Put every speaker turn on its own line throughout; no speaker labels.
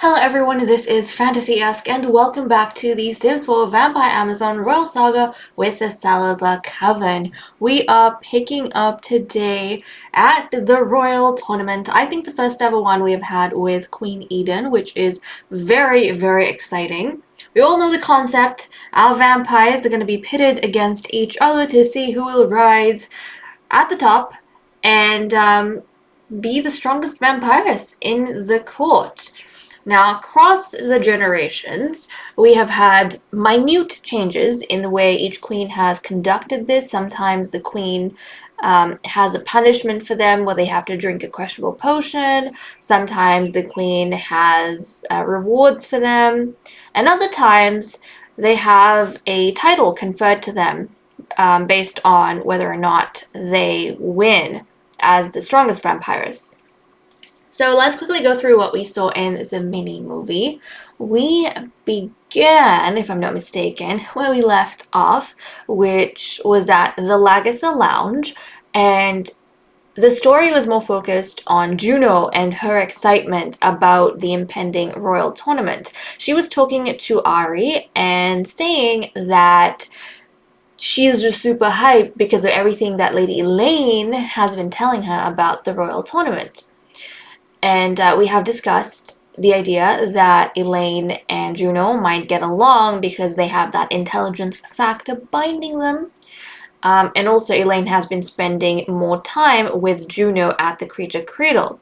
Hello everyone, this is FantasyEsque and welcome back to the Sims 4 Vampire Amazon Royal Saga with the Salazar Coven. We are picking up today at the Royal Tournament. I think the first ever one we have had with Queen Eden, which is very, very exciting. We all know the concept. Our vampires are going to be pitted against each other to see who will rise at the top and be the strongest vampires in the court. Now, across the generations, we have had minute changes in the way each queen has conducted this. Sometimes the queen has a punishment for them where they have to drink a questionable potion. Sometimes the queen has rewards for them. And other times they have a title conferred to them based on whether or not they win as the strongest vampires. So let's quickly go through what we saw in the mini movie. We began, if I'm not mistaken, where we left off, which was at the Lagatha Lounge, and the story was more focused on Juno and her excitement about the impending royal tournament. She was talking to Ari and saying that she's just super hyped because of everything that Lady Elaine has been telling her about the royal tournament. And we have discussed the idea that Elaine and Juno might get along because they have that intelligence factor binding them. And also Elaine has been spending more time with Juno at the Creature Cradle.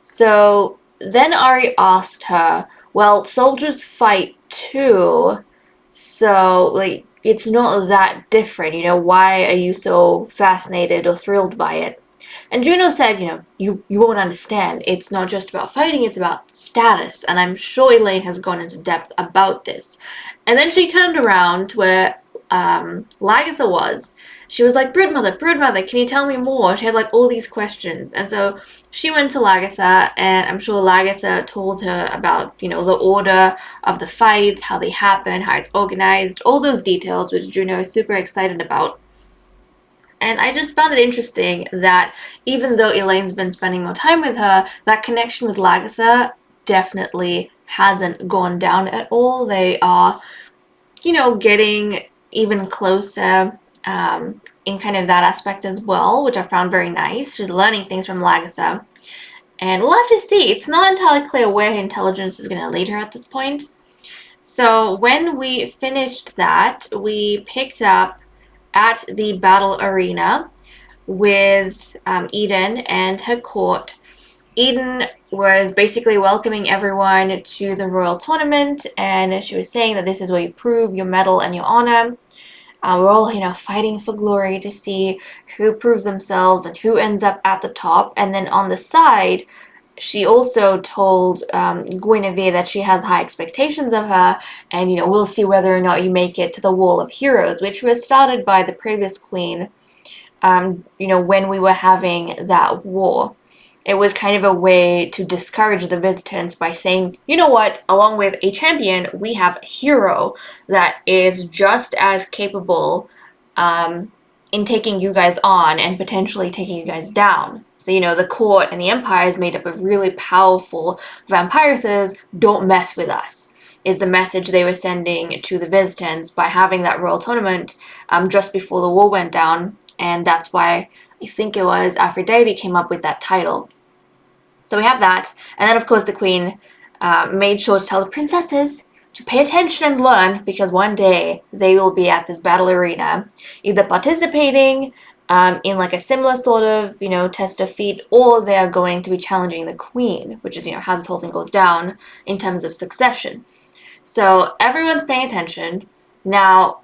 So then Ari asked her, well, soldiers fight too, so like it's not that different, why are you so fascinated or thrilled by it? And Juno said, you won't understand. It's not just about fighting, it's about status. And I'm sure Elaine has gone into depth about this. And then she turned around to where Lagatha was. She was like, Broodmother, can you tell me more? She had like all these questions. And so she went to Lagatha, and I'm sure Lagatha told her about, the order of the fights, how they happen, how it's organized, all those details, which Juno is super excited about. And I just found it interesting that even though Elaine's been spending more time with her, that connection with Lagatha definitely hasn't gone down at all. They are, getting even closer in kind of that aspect as well, which I found very nice, just learning things from Lagatha. And we'll have to see. It's not entirely clear where her intelligence is going to lead her at this point. So when we finished that, we picked up at the battle arena with Eden and her court. Eden was basically welcoming everyone to the royal tournament, and she was saying that this is where you prove your mettle and your honor. We're all, fighting for glory to see who proves themselves and who ends up at the top. And then on the side, she also told Guinevere that she has high expectations of her, and we'll see whether or not you make it to the Wall of Heroes, which was started by the previous queen. When we were having that war, it was kind of a way to discourage the visitants by saying, you know what, along with a champion, we have a hero that is just as capable in taking you guys on and potentially taking you guys down. So, the court and the empire is made up of really powerful vampiresses. Don't mess with us, is the message they were sending to the visitants by having that royal tournament just before the war went down. And that's why I think it was Aphrodite came up with that title. So we have that. And then, of course, the queen made sure to tell the princesses to pay attention and learn, because one day they will be at this battle arena, either participating in like a similar sort of, test of feat, or they are going to be challenging the queen, which is, how this whole thing goes down in terms of succession. So everyone's paying attention. Now,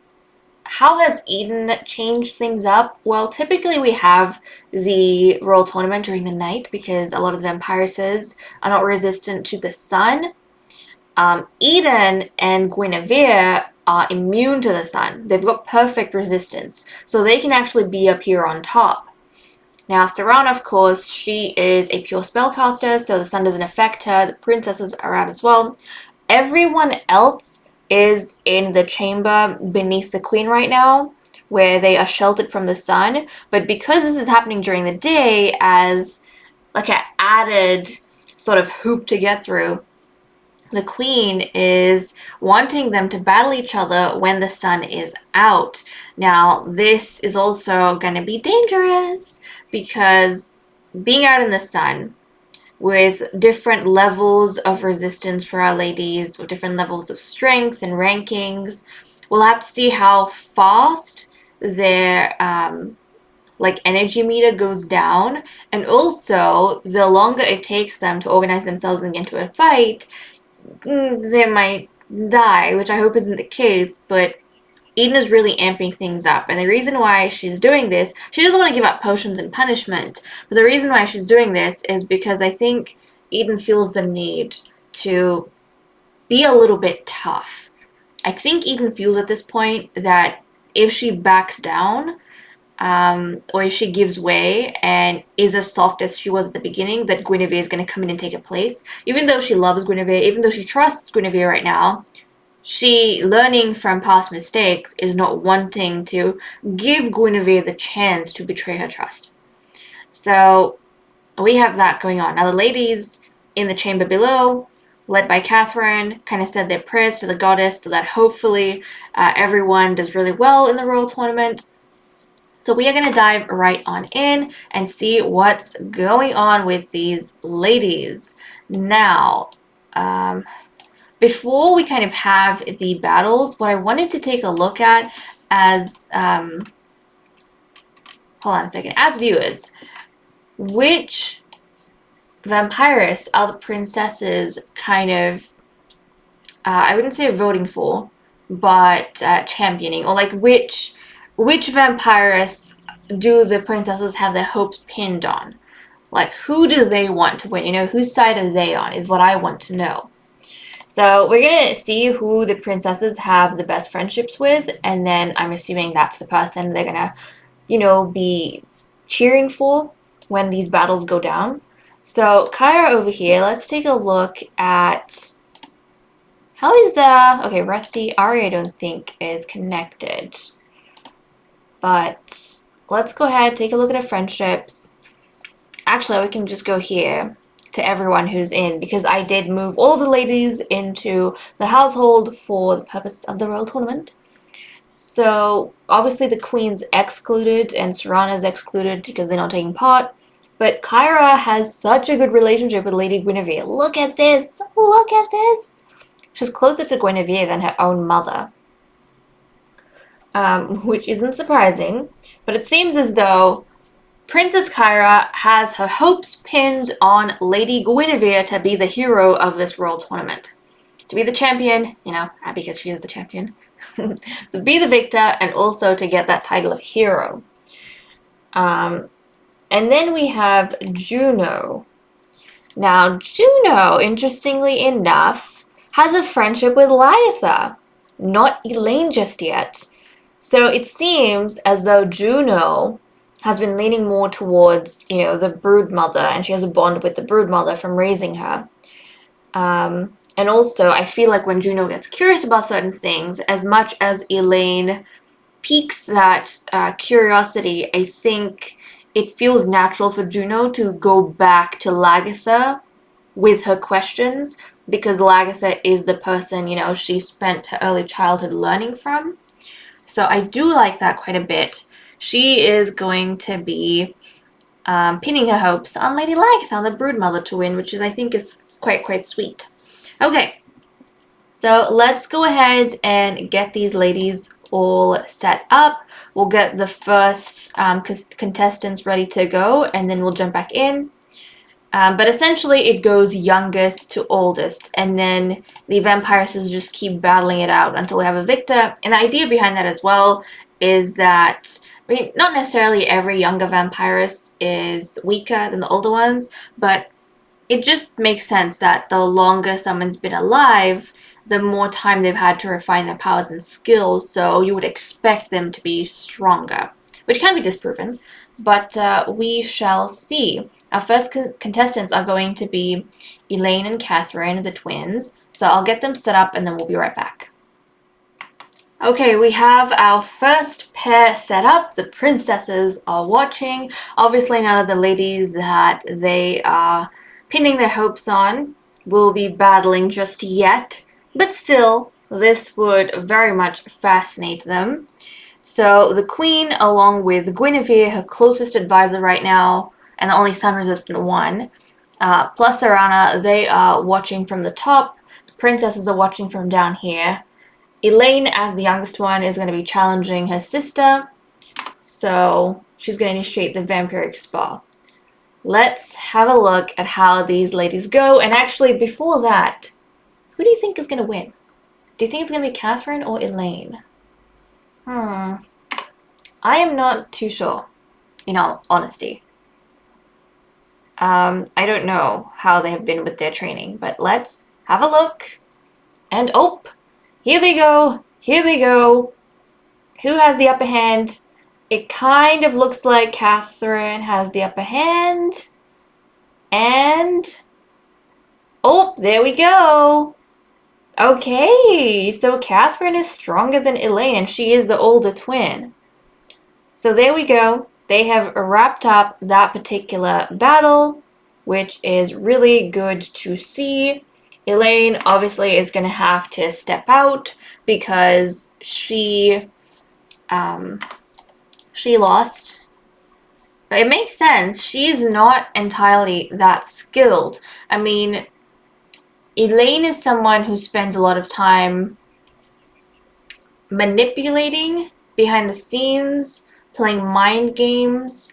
how has Eden changed things up? Well, typically we have the royal tournament during the night because a lot of the vampiresses are not resistant to the sun. Eden and Guinevere are immune to the sun. They've got perfect resistance, so they can actually be up here on top. Now, Serana, of course, she is a pure spellcaster, so the sun doesn't affect her. The princesses are out as well. Everyone else is in the chamber beneath the queen right now, where they are sheltered from the sun. But because this is happening during the day as like an added sort of hoop to get through, the queen is wanting them to battle each other when the sun is out. Now, this is also going to be dangerous because being out in the sun with different levels of resistance for our ladies, with different levels of strength and rankings, we'll have to see how fast their energy meter goes down, and also the longer it takes them to organize themselves and get into a fight, they might die, which I hope isn't the case, but Eden is really amping things up. And the reason why she's doing this, she doesn't want to give up potions and punishment, but the reason why she's doing this is because I think Eden feels the need to be a little bit tough. I think Eden feels at this point that if she backs down, or if she gives way and is as soft as she was at the beginning, that Guinevere is going to come in and take her place. Even though she loves Guinevere, even though she trusts Guinevere right now, she, learning from past mistakes, is not wanting to give Guinevere the chance to betray her trust. So we have that going on. Now the ladies in the chamber below, led by Catherine, kind of said their prayers to the goddess so that hopefully everyone does really well in the royal tournament. So we are going to dive right on in and see what's going on with these ladies. Now, before we kind of have the battles, what I wanted to take a look at as, hold on a second, as viewers, which vampiress are the princesses kind of, I wouldn't say voting for, but championing, or like which vampiress do the princesses have their hopes pinned on? Like, who do they want to win? You know, whose side are they on is what I want to know. So we're going to see who the princesses have the best friendships with, and then I'm assuming that's the person they're going to, you know, be cheering for when these battles go down. So Kyra over here, let's take a look at... How is, okay, Rusty, Ari I don't think is connected. But let's go ahead, take a look at our friendships. Actually, we can just go here to everyone who's in, because I did move all the ladies into the household for the purpose of the royal tournament. So obviously the queen's excluded and Serana's excluded because they're not taking part. But Kyra has such a good relationship with Lady Guinevere. Look at this! Look at this! She's closer to Guinevere than her own mother. Which isn't surprising, but it seems as though Princess Kyra has her hopes pinned on Lady Guinevere to be the hero of this royal tournament. To be the champion, you know, because she is the champion. So be the victor, and also to get that title of hero. And then we have Juno. Now, Juno, interestingly enough, has a friendship with Lytha. Not Elaine just yet. So it seems as though Juno has been leaning more towards, you know, the brood mother, and she has a bond with the brood mother from raising her. And also, I feel like when Juno gets curious about certain things, as much as Elaine piques that curiosity, I think it feels natural for Juno to go back to Lagatha with her questions, because Lagatha is the person, you know, she spent her early childhood learning from. So I do like that quite a bit. She is going to be pinning her hopes on Lady Lagatha, the broodmother, to win, which is, I think, is quite sweet. Okay, so let's go ahead and get these ladies all set up. We'll get the first contestants ready to go, and then we'll jump back in. But essentially, it goes youngest to oldest, and then the vampiresses just keep battling it out until we have a victor. And the idea behind that as well is that, I mean, not necessarily every younger vampiress is weaker than the older ones, but it just makes sense that the longer someone's been alive, the more time they've had to refine their powers and skills, so you would expect them to be stronger, which can be disproven, but we shall see. Our first contestants are going to be Elaine and Catherine, the twins, so I'll get them set up and then we'll be right back. Okay, we have our first pair set up. The princesses are watching. Obviously none of the ladies that they are pinning their hopes on. will be battling just yet, but still, this would very much fascinate them. So the Queen, along with Guinevere, her closest advisor right now, and the only sun-resistant one, plus Serana, they are watching from the top. The princesses are watching from down here. Elaine, as the youngest one, is going to be challenging her sister. So she's going to initiate the vampiric spa. Let's have a look at how these ladies go. And actually, before that, who do you think is going to win? Do you think it's going to be Catherine or Elaine? I am not too sure, in all honesty. I don't know how they have been with their training, but let's have a look. And oh, here they go. Here they go. Who has the upper hand? It kind of looks like Catherine has the upper hand. And oh, there we go. Okay, so Catherine is stronger than Elaine, and she is the older twin. So there we go. They have wrapped up that particular battle, which is really good to see. Elaine obviously is going to have to step out because she lost. But it makes sense. She's not entirely that skilled. I mean, Elaine is someone who spends a lot of time manipulating behind the scenes, playing mind games,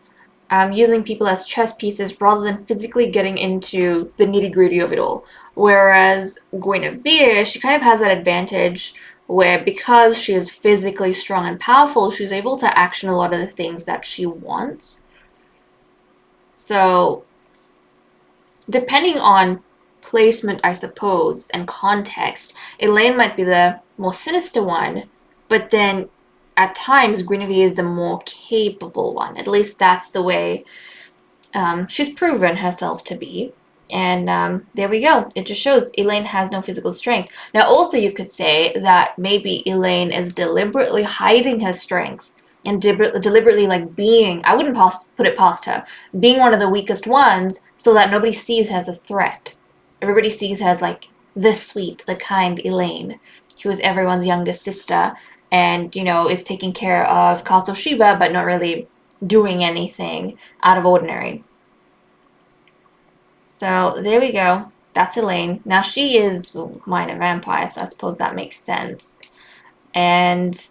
using people as chess pieces rather than physically getting into the nitty-gritty of it all. Whereas Guinevere, she kind of has that advantage where because she is physically strong and powerful, she's able to action a lot of the things that she wants. So, depending on placement, I suppose, and context, Elaine might be the more sinister one, but then at times Guinevere is the more capable one. At least that's the way she's proven herself to be. And there we go. It just shows Elaine has no physical strength. Now, also you could say that maybe Elaine is deliberately hiding her strength and deliberately like being, I wouldn't put it past her, being one of the weakest ones so that nobody sees her as a threat. Everybody sees her as like the sweet, the kind Elaine, who is everyone's youngest sister and, you know, is taking care of Castle Sheba but not really doing anything out of ordinary. So there we go. That's Elaine. Now she is minor vampire, so I suppose that makes sense. And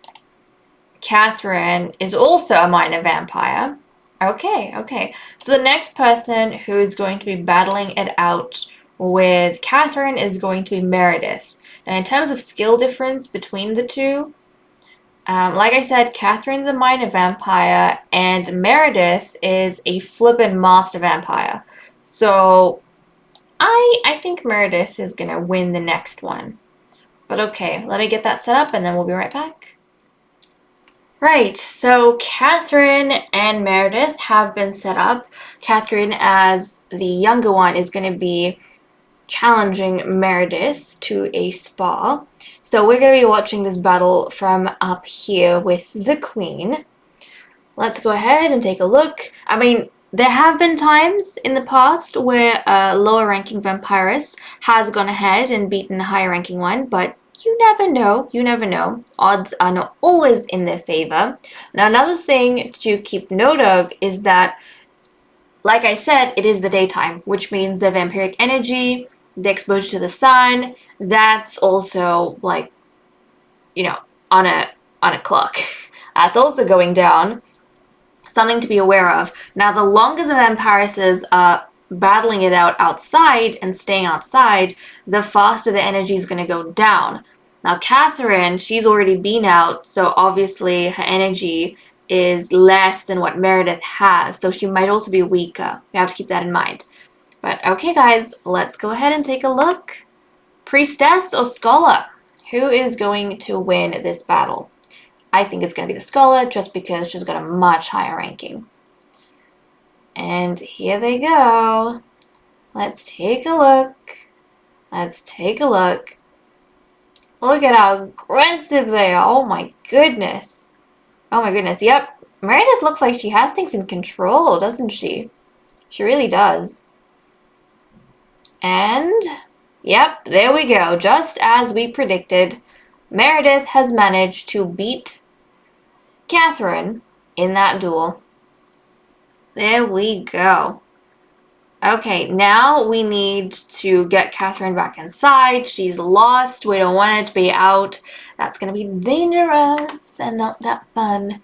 Catherine is also a minor vampire. Okay. So the next person who is going to be battling it out with Catherine is going to be Meredith. Now in terms of skill difference between the two, like I said, Catherine's a minor vampire and Meredith is a flippin' master vampire. So I think Meredith is going to win the next one. But okay, let me get that set up and then we'll be right back. Right, so Catherine and Meredith have been set up. Catherine, as the younger one, is going to be challenging Meredith to a spa. So we're going to be watching this battle from up here with the Queen. Let's go ahead and take a look. I mean, there have been times in the past where a lower-ranking vampiress has gone ahead and beaten a higher-ranking one, but you never know. You never know. Odds are not always in their favor. Now, another thing to keep note of is that, like I said, it is the daytime, which means the vampiric energy, the exposure to the sun, that's also, like, you know, on a clock. That's also going down. Something to be aware of. Now, the longer the vampiresses are battling it out outside and staying outside, the faster the energy is going to go down. Now, Catherine, she's already been out, so obviously her energy is less than what Meredith has, so she might also be weaker. You have to keep that in mind. But okay, guys, let's go ahead and take a look. Priestess or Scholar? Who is going to win this battle? I think it's going to be the Scholar just because she's got a much higher ranking. And here they go. Let's take a look. Let's take a look. Look at how aggressive they are. Oh my goodness. Oh my goodness. Yep. Meredith looks like she has things in control, doesn't she? She really does. And Yep, there we go. Just as we predicted, Meredith has managed to beat Catherine in that duel. There we go. Okay, now we need to get Catherine back inside. She's lost. We don't want her to be out. That's going to be dangerous and not that fun.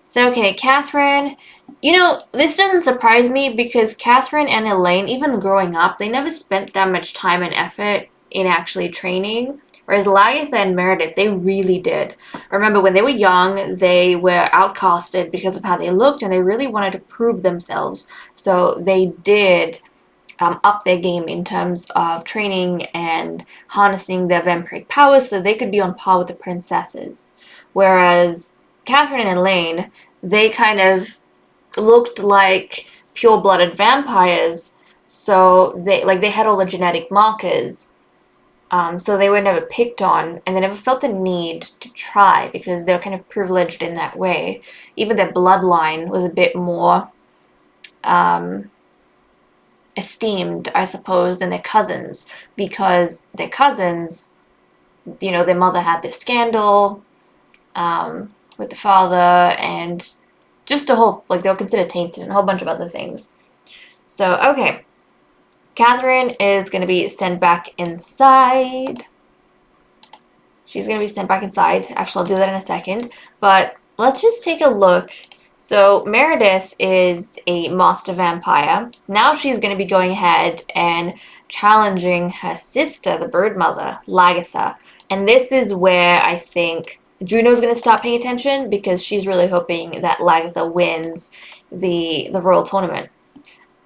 So, okay, Catherine, you know, this doesn't surprise me because Catherine and Elaine, even growing up, they never spent that much time and effort in actually training. Whereas Lagatha and Meredith, they really did. Remember, when they were young, they were outcasted because of how they looked, and they really wanted to prove themselves. So they did up their game in terms of training and harnessing their vampiric powers so that they could be on par with the princesses. Whereas Catherine and Elaine, they kind of looked like pure-blooded vampires, so they had all the genetic markers. So they were never picked on, and they never felt the need to try because they were kind of privileged in that way. Even their bloodline was a bit more esteemed, I suppose, than their cousins, because their cousins, you know, their mother had this scandal with the father, and just a whole, like, they were considered tainted and a whole bunch of other things. So, okay. Catherine is going to be sent back inside. She's going to be sent back inside. Actually, I'll do that in a second. But let's just take a look. So Meredith is a master vampire. Now she's going to be going ahead and challenging her sister, the bird mother, Lagatha. And this is where I think Juno's going to start paying attention because she's really hoping that Lagatha wins the royal tournament.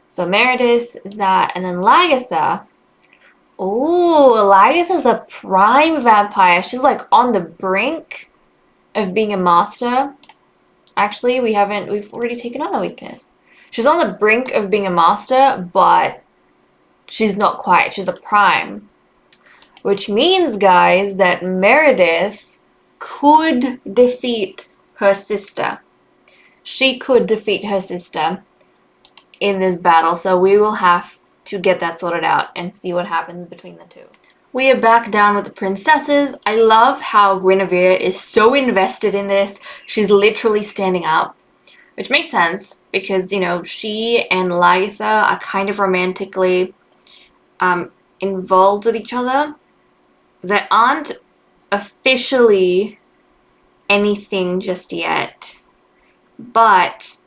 So Meredith is that, and then Lagatha. Ooh, Lagatha's a prime vampire. She's like on the brink of being a master. Actually, we've already taken on a weakness. She's on the brink of being a master, but she's not quite. She's a prime. Which means, guys, that Meredith could defeat her sister. She could defeat her sister in this battle, so we will have to get that sorted out and see what happens between the two. We are back down with the princesses. I love how Guinevere is so invested in this. She's literally standing up, which makes sense because, you know, she and Lagatha are kind of romantically involved with each other. They aren't officially anything just yet, but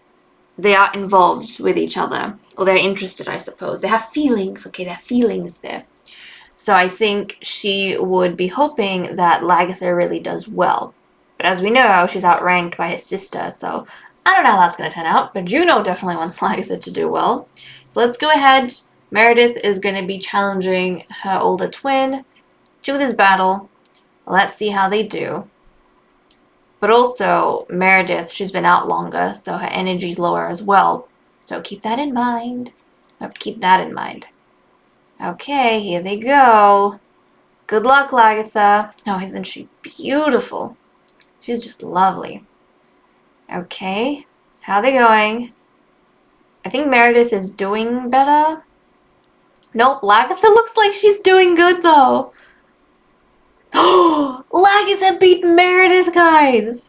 they are involved with each other, or they're interested, I suppose. They have feelings, okay, there are feelings there. So I think she would be hoping that Lagatha really does well. But as we know, she's outranked by his sister, so I don't know how that's going to turn out, but Juno definitely wants Lagatha to do well. So let's go ahead. Meredith is going to be challenging her older twin to this battle. Let's see how they do. But also, Meredith, she's been out longer, so her energy's lower as well. So keep that in mind. Keep that in mind. Okay, here they go. Good luck, Lagatha. Oh, isn't she beautiful? She's just lovely. Okay, how are they going? I think Meredith is doing better. Nope, Lagatha looks like she's doing good, though. Oh, Lagatha beat Meredith, guys!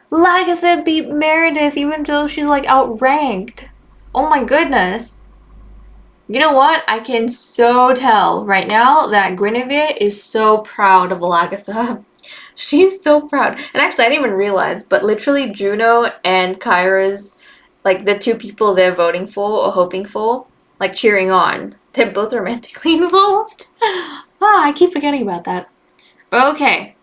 Lagatha beat Meredith even though she's like outranked. Oh my goodness. You know what? I can so tell right now that Guinevere is so proud of Lagatha. She's so proud. And actually, I didn't even realize, but literally Juno and Kyra's, like the two people they're voting for or hoping for, like cheering on, they're both romantically involved. I keep forgetting about that. Okay.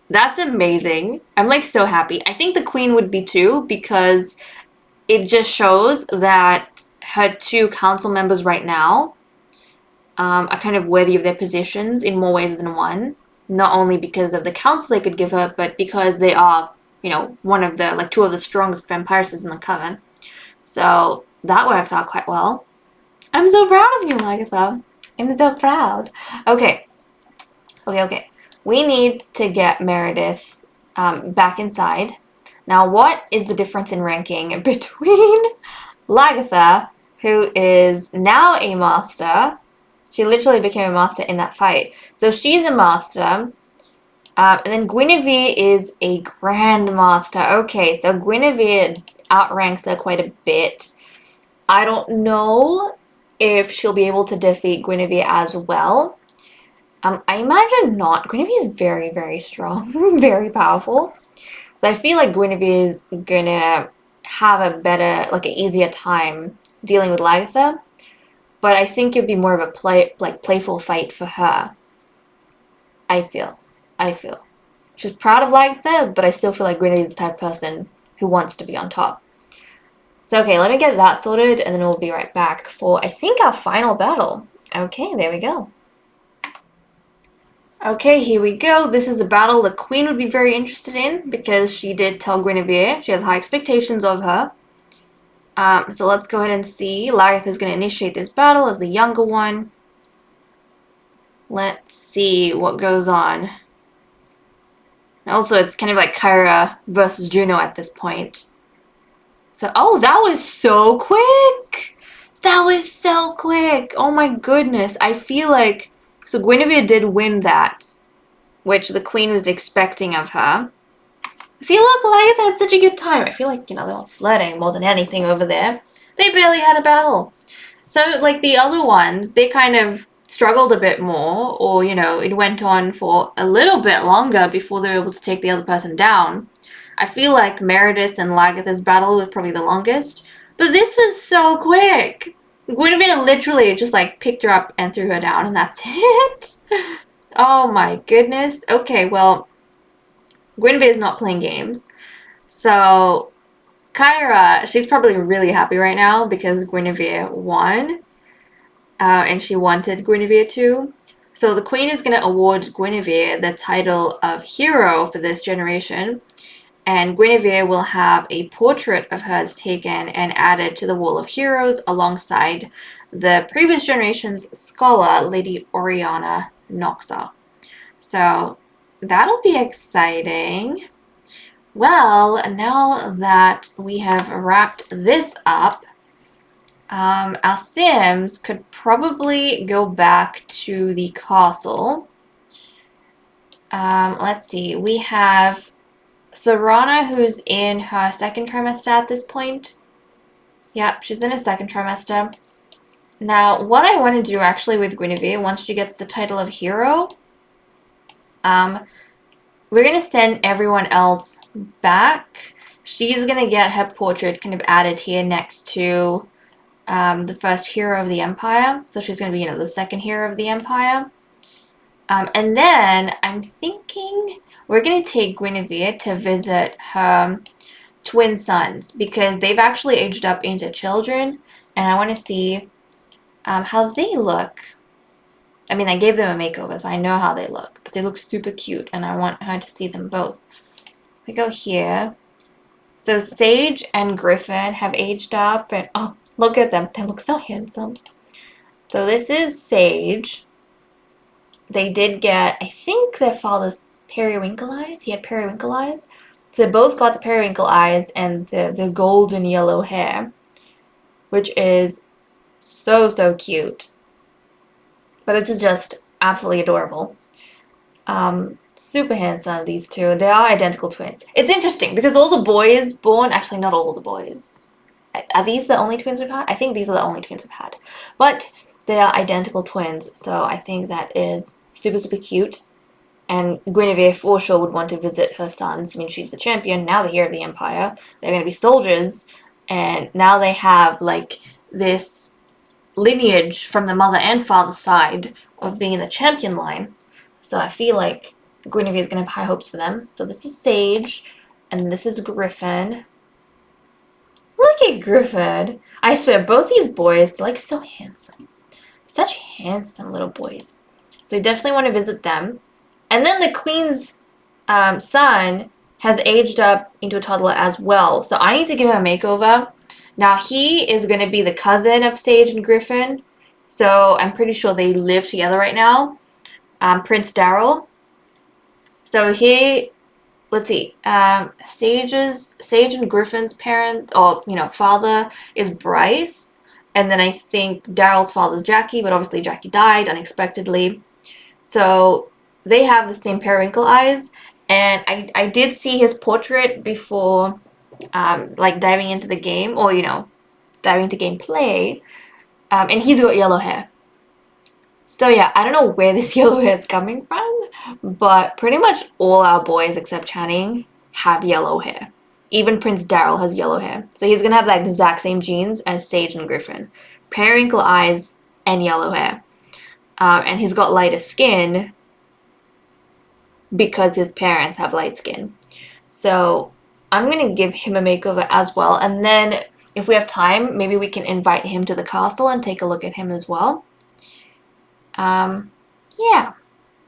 That's amazing. I'm like so happy. I think the queen would be too because it just shows that her two council members right now are kind of worthy of their positions in more ways than one. Not only because of the counsel they could give her, but because they are, you know, two of the strongest vampiresses in the coven. So that works out quite well. I'm so proud of you, Lagatha. I'm so proud. Okay. We need to get Meredith back inside. Now, what is the difference in ranking between Lagatha, who is now a master? She literally became a master in that fight. So she's a master. And then Guinevere is a grandmaster. Okay, so Guinevere outranks her quite a bit. I don't know if she'll be able to defeat Guinevere as well. I imagine not. Guinevere is very, very strong, very powerful. So I feel like Guinevere is gonna have a better, like an easier time dealing with Lagatha. But I think it'd be more of a playful fight for her. I feel. She's proud of Lagatha, but I still feel like Guinevere's the type of person who wants to be on top. So okay, let me get that sorted, and then we'll be right back for, I think, our final battle. Okay, there we go. Okay, here we go. This is a battle the queen would be very interested in because she did tell Guinevere she has high expectations of her. So let's go ahead and see. Lagatha is going to initiate this battle as the younger one. Let's see what goes on. Also, it's kind of like Kyra versus Juno at this point. So, oh, that was so quick! That was so quick! Oh my goodness. I feel like... So Guinevere did win that, which the queen was expecting of her. See, look, Lagatha had such a good time. I feel like, they were flirting more than anything over there. They barely had a battle. So, like, the other ones, they kind of struggled a bit more, or, it went on for a little bit longer before they were able to take the other person down. I feel like Meredith and Lagatha's battle was probably the longest, but this was so quick. Guinevere literally just, like, picked her up and threw her down, and that's it. Oh my goodness. Okay, well, Guinevere's not playing games. So, Kyra, she's probably really happy right now because Guinevere won. And she wanted Guinevere to. So the queen is going to award Guinevere the title of hero for this generation. And Guinevere will have a portrait of hers taken and added to the Wall of Heroes alongside the previous generation's scholar, Lady Oriana Noxa. So that'll be exciting. Well, now that we have wrapped this up, our Sims could probably go back to the castle. Let's see. We have Serana, who's in her second trimester at this point. Yep, she's in her second trimester. Now, what I want to do actually with Guinevere, once she gets the title of hero, we're going to send everyone else back. She's going to get her portrait kind of added here next to the first hero of the Empire. So she's going to be, the second hero of the Empire. And then I'm thinking we're going to take Guinevere to visit her twin sons because they've actually aged up into children. And I want to see how they look. I mean, I gave them a makeover, so I know how they look. But they look super cute, and I want her to see them both. We go here. So Sage and Griffin have aged up, and oh, look at them. They look so handsome. So this is Sage. They did get, I think, their father's periwinkle eyes. He had periwinkle eyes. So they both got the periwinkle eyes and the golden yellow hair, which is so, so cute. But this is just absolutely adorable. Super handsome, these two. They are identical twins. It's interesting because all the boys born, actually not all the boys. Are these the only twins we've had? I think these are the only twins we've had. But they are identical twins, so I think that is super, super cute. And Guinevere for sure would want to visit her sons. I mean, she's the champion, now the hero of the Empire. They're going to be soldiers, and now they have, like, this lineage from the mother and father side of being in the champion line. So I feel like Guinevere is going to have high hopes for them. So this is Sage, and this is Griffin. Look at Griffin. I swear, both these boys, they're like so handsome. Such handsome little boys. So we definitely want to visit them. And then the queen's son has aged up into a toddler as well. So I need to give him a makeover. Now, he is going to be the cousin of Sage and Griffin. So I'm pretty sure they live together right now. Prince Daryl. So he, let's see, Sage and Griffin's parent, or, father is Bryce. And then I think Daryl's father's Jackie, but obviously Jackie died unexpectedly. So they have the same periwinkle eyes. And I did see his portrait before, like diving into the game, or, diving into gameplay. And he's got yellow hair. So yeah, I don't know where this yellow hair is coming from, but pretty much all our boys except Channing have yellow hair. Even Prince Daryl has yellow hair. So he's gonna have the exact same genes as Sage and Griffin. Periwinkle eyes and yellow hair. And he's got lighter skin because his parents have light skin. So I'm gonna give him a makeover as well. And then if we have time, maybe we can invite him to the castle and take a look at him as well. Yeah.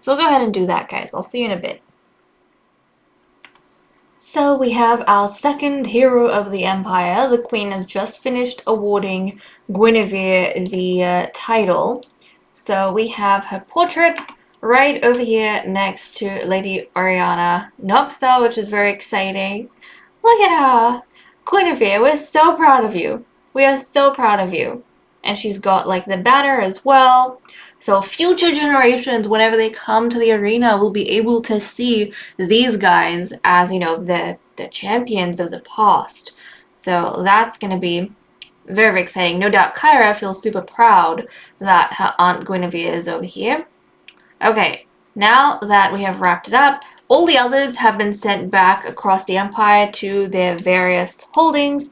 So we'll go ahead and do that, guys. I'll see you in a bit. So we have our second hero of the Empire. The Queen has just finished awarding Guinevere the title. So we have her portrait right over here next to Lady Oriana Nopsa, which is very exciting. Look at her! Guinevere, we're so proud of you. We are so proud of you. And she's got like the banner as well. So future generations, whenever they come to the arena, will be able to see these guys as, the champions of the past. So that's going to be very, very exciting. No doubt Kyra feels super proud that her Aunt Guinevere is over here. Okay, now that we have wrapped it up, all the others have been sent back across the Empire to their various holdings.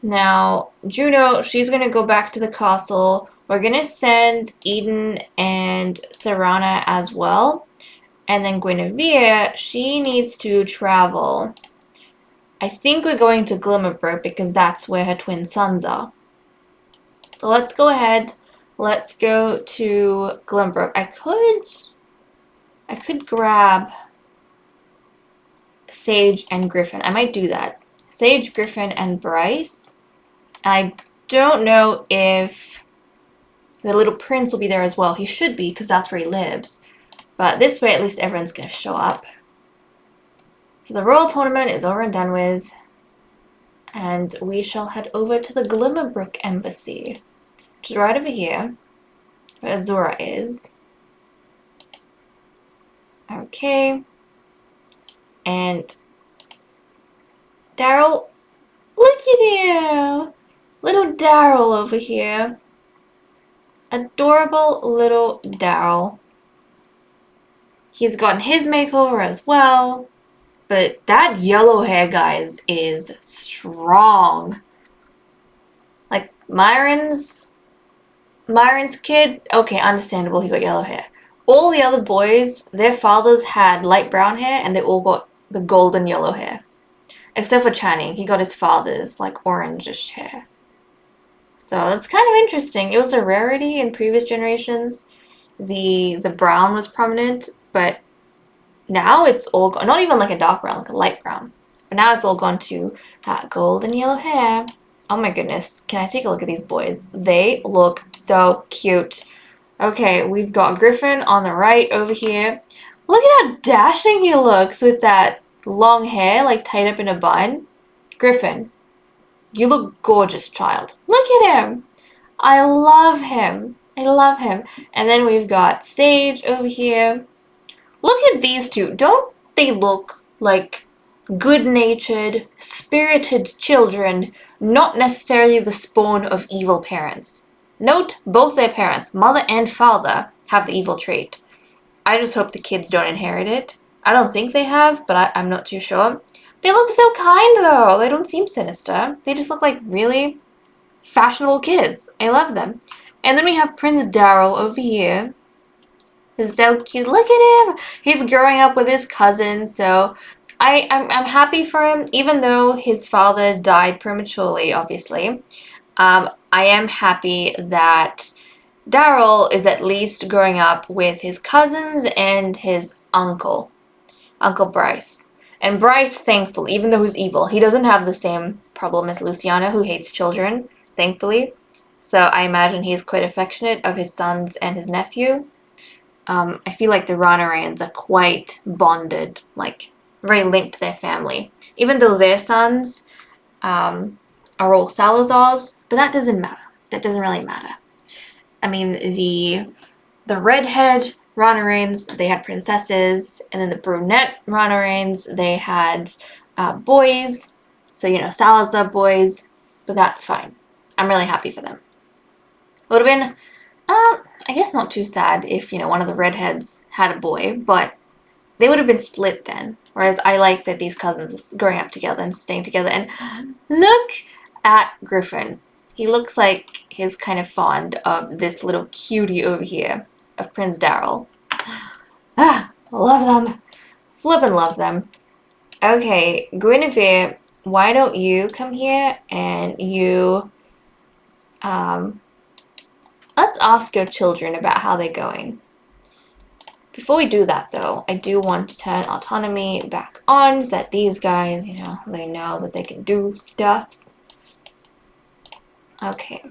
Now, Juno, she's going to go back to the castle. We're going to send Eden and Serana as well. And then Guinevere, she needs to travel. I think we're going to Glimmerbrook because that's where her twin sons are. So let's go ahead. Let's go to Glimmerbrook. I could grab Sage and Griffin. I might do that. Sage, Griffin, and Bryce. And I don't know if the little prince will be there as well. He should be, because that's where he lives. But this way, at least everyone's going to show up. So the royal tournament is over and done with. And we shall head over to the Glimmerbrook Embassy, which is right over here, where Azura is. Okay. And Daryl, look at you! Little Daryl over here. Adorable little Daryl. He's gotten his makeover as well. But that yellow hair, guys, is strong. Like, Myron's kid, okay, understandable, he got yellow hair. All the other boys, their fathers had light brown hair, and they all got the golden yellow hair. Except for Channing, he got his father's, like, orangish hair. So that's kind of interesting. It was a rarity in previous generations. The brown was prominent, but now it's all gone. Not even like a dark brown, like a light brown. But now it's all gone to that golden yellow hair. Oh my goodness. Can I take a look at these boys? They look so cute. Okay, we've got Griffin on the right over here. Look at how dashing he looks with that long hair, like tied up in a bun. Griffin, you look gorgeous, child. Look at him. I love him. I love him. And then we've got Sage over here. Look at these two. Don't they look like good-natured, spirited children, not necessarily the spawn of evil parents? Note, both their parents, mother and father, have the evil trait. I just hope the kids don't inherit it. I don't think they have, but I'm not too sure. They look so kind, though. They don't seem sinister. They just look like really fashionable kids. I love them. And then we have Prince Daryl over here. He's so cute. Look at him. He's growing up with his cousin, so I'm happy for him, even though his father died prematurely, obviously. I am happy that Daryl is at least growing up with his cousins and his uncle, Uncle Bryce. And Bryce, thankfully, even though he's evil, he doesn't have the same problem as Luciana, who hates children, thankfully. So I imagine he's quite affectionate of his sons and his nephew. I feel like the Ranarans are quite bonded, like very linked to their family. Even though their sons are all Salazars, but that doesn't matter. that doesn't really matter. I mean, the redhead Ronarines, they had princesses, and then the brunette Ronarines, they had boys. So, you know, Salazar boys, but that's fine. I'm really happy for them. Would have been, I guess not too sad if, you know, one of the redheads had a boy, but they would have been split then. Whereas I like that these cousins are growing up together and staying together. And look at Griffin. He looks like he's kind of fond of this little cutie over here, of Prince Daryl. Ah, love them. Flippin' love them. Okay, Guinevere, why don't you come here and you, let's ask your children about how they're going. Before we do that, though, I do want to turn autonomy back on so that these guys, you know that they can do stuffs. Okay.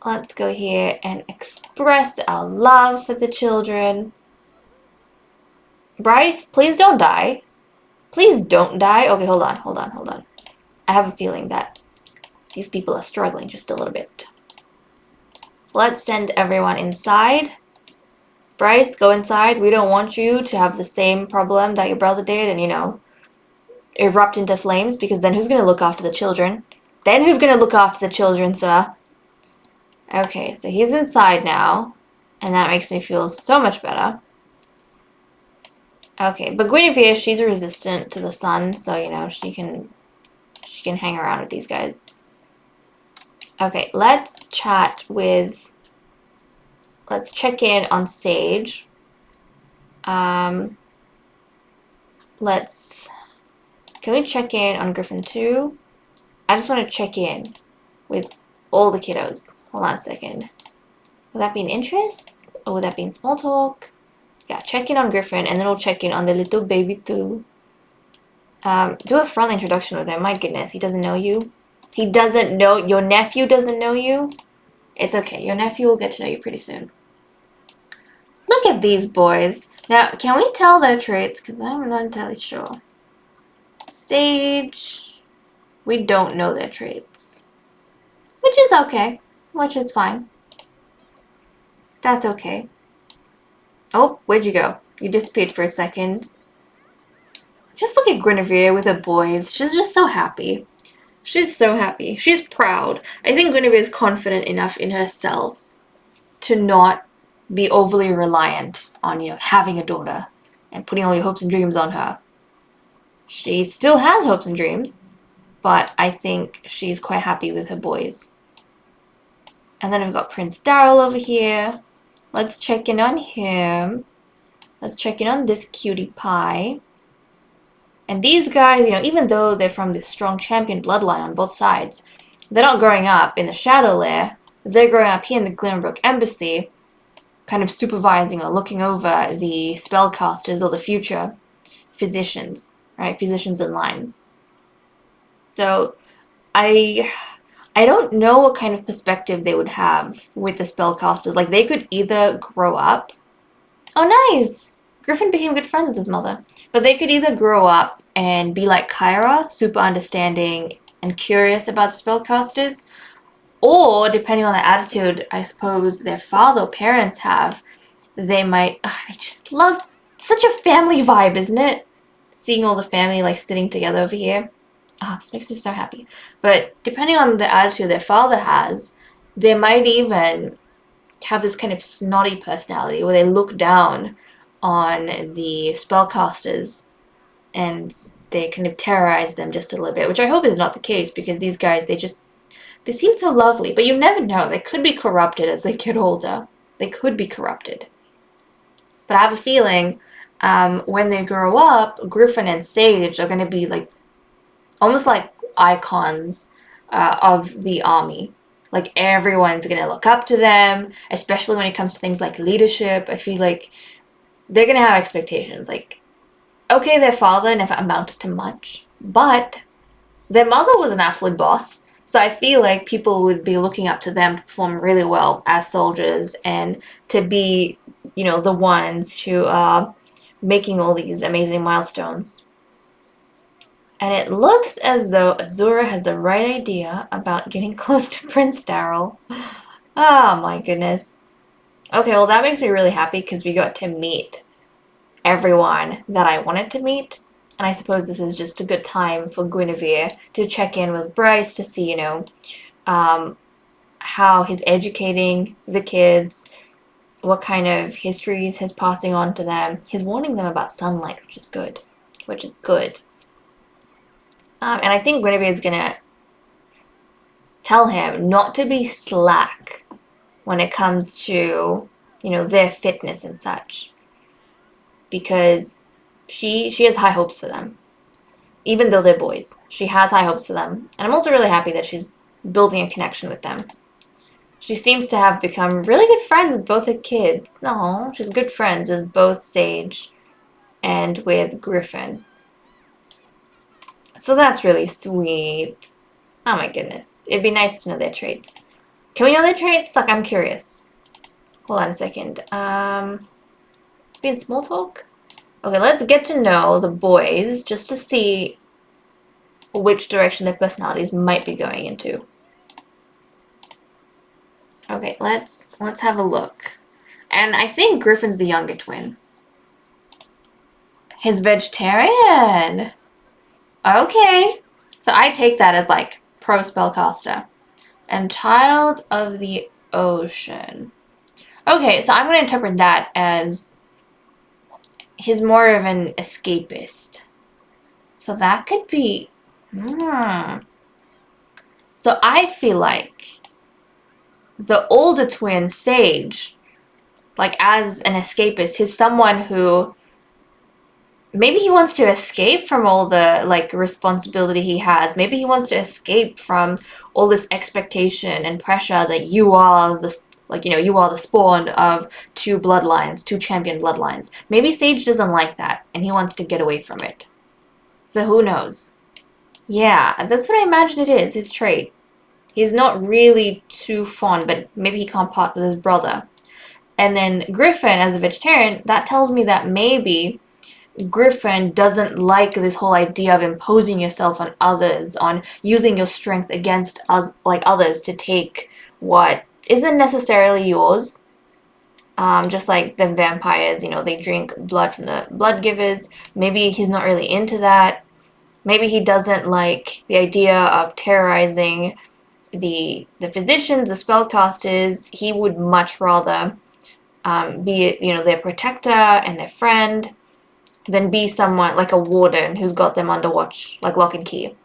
Let's go here and express our love for the children. Bryce, please don't die. Please don't die. Okay, hold on. I have a feeling that these people are struggling just a little bit. So let's send everyone inside. Bryce, go inside. We don't want you to have the same problem that your brother did and, you know, erupt into flames, because then who's going to look after the children? Sir? Okay, so he's inside now, and that makes me feel so much better. Okay, but Guinevere, she's resistant to the sun, so, you know, she can hang around with these guys. Okay, let's check in on Sage. Can we check in on Griffin too? I just want to check in with all the kiddos. Hold on a second. Would that be in interests? Or would that be in small talk? Yeah, check in on Griffin, and then we'll check in on the little baby too. Do a friendly introduction with him. My goodness, he doesn't know you. He doesn't know, your nephew doesn't know you. It's okay, your nephew will get to know you pretty soon. Look at these boys. Now, can we tell their traits? Because I'm not entirely sure. Sage. We don't know their traits. Which is okay. Which is fine. That's okay. Oh, where'd you go? You disappeared for a second. Just look at Guinevere with her boys. She's just so happy. She's so happy. She's proud. I think Guinevere is confident enough in herself to not be overly reliant on, you know, having a daughter and putting all your hopes and dreams on her. She still has hopes and dreams, but I think she's quite happy with her boys. And then we've got Prince Daryl over here. Let's check in on him. Let's check in on this cutie pie. And these guys, you know, even though they're from this strong champion bloodline on both sides, they're not growing up in the Shadow Lair. They're growing up here in the Glimmerbrook Embassy, kind of supervising or looking over the spellcasters or the future physicians, right? Physicians in line. So I don't know what kind of perspective they would have with the spellcasters. Like, they could either grow up. Oh, nice! Griffin became good friends with his mother. But they could either grow up and be like Kyra, super understanding and curious about the spellcasters, or, depending on the attitude, I suppose, their father or parents have, they might... I just love... Such a family vibe, isn't it? Seeing all the family, like, sitting together over here. Ah, this makes me so happy. But depending on the attitude their father has, they might even have this kind of snotty personality where they look down on the spellcasters and they kind of terrorize them just a little bit, which I hope is not the case, because these guys, they seem so lovely, but you never know. They could be corrupted as they get older. They could be corrupted. But I have a feeling when they grow up, Griffin and Sage are going to be like almost like icons of the army. Like, everyone's going to look up to them, especially when it comes to things like leadership. I feel like they're going to have expectations. Like, okay, their father never amounted to much, but their mother was an absolute boss. So I feel like people would be looking up to them to perform really well as soldiers and to be, you know, the ones who are making all these amazing milestones. And it looks as though Azura has the right idea about getting close to Prince Daryl. Oh my goodness. Okay, well that makes me really happy because we got to meet everyone that I wanted to meet. And I suppose this is just a good time for Guinevere to check in with Bryce to see, how he's educating the kids, what kind of histories he's passing on to them. He's warning them about sunlight, which is good. And I think Guinevere is going to tell him not to be slack when it comes to, their fitness and such. Because she has high hopes for them. Even though they're boys, she has high hopes for them. And I'm also really happy that she's building a connection with them. She seems to have become really good friends with both the kids. No, she's good friends with both Sage and with Griffin. So that's really sweet. Oh my goodness. It'd be nice to know their traits. Can we know their traits? Like, I'm curious. Hold on a second. Be in small talk? Okay, let's get to know the boys just to see which direction their personalities might be going into. Okay, let's have a look. And I think Griffin's the younger twin. He's vegetarian. Okay. So I take that as like pro spellcaster. And child of the ocean. Okay, so I'm going to interpret that as he's more of an escapist. So that could be... So I feel like the older twin, Sage, like as an escapist, he's someone who maybe he wants to escape from all the like responsibility he has. Maybe he wants to escape from all this expectation and pressure that you are the you are the spawn of two champion bloodlines. Maybe Sage doesn't like that and he wants to get away from it. So who knows? Yeah, that's what I imagine it is, his trait. He's not really too fond, but maybe he can't part with his brother. And then Griffin, as a vegetarian, that tells me that maybe Griffin doesn't like this whole idea of imposing yourself on others, on using your strength against us, like others, to take what isn't necessarily yours. Just like the vampires, they drink blood from the blood givers. Maybe he's not really into that. Maybe he doesn't like the idea of terrorizing the physicians, the spellcasters. He would much rather be, their protector and their friend than be someone like a warden who's got them under watch, like lock and key.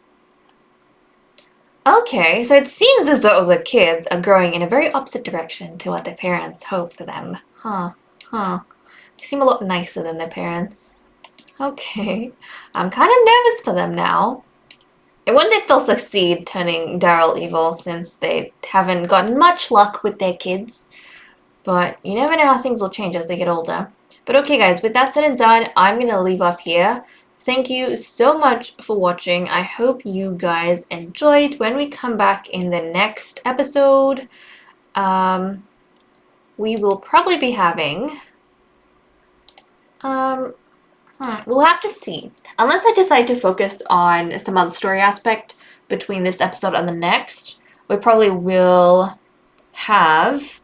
Okay, so it seems as though the kids are growing in a very opposite direction to what their parents hope for them. They seem a lot nicer than their parents. Okay, I'm kind of nervous for them now. I wonder if they'll succeed turning Daryl evil since they haven't gotten much luck with their kids. But you never know how things will change as they get older. But okay guys, with that said and done, I'm going to leave off here. Thank you so much for watching. I hope you guys enjoyed. When we come back in the next episode, we will probably be having... we'll have to see. Unless I decide to focus on some other story aspect between this episode and the next, we probably will have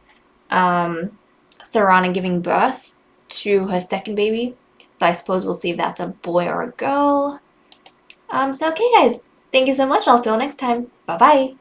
Sarana giving birth to her second baby. So I suppose we'll see if that's a boy or a girl. So okay guys, thank you so much. I'll see you all next time. Bye-bye.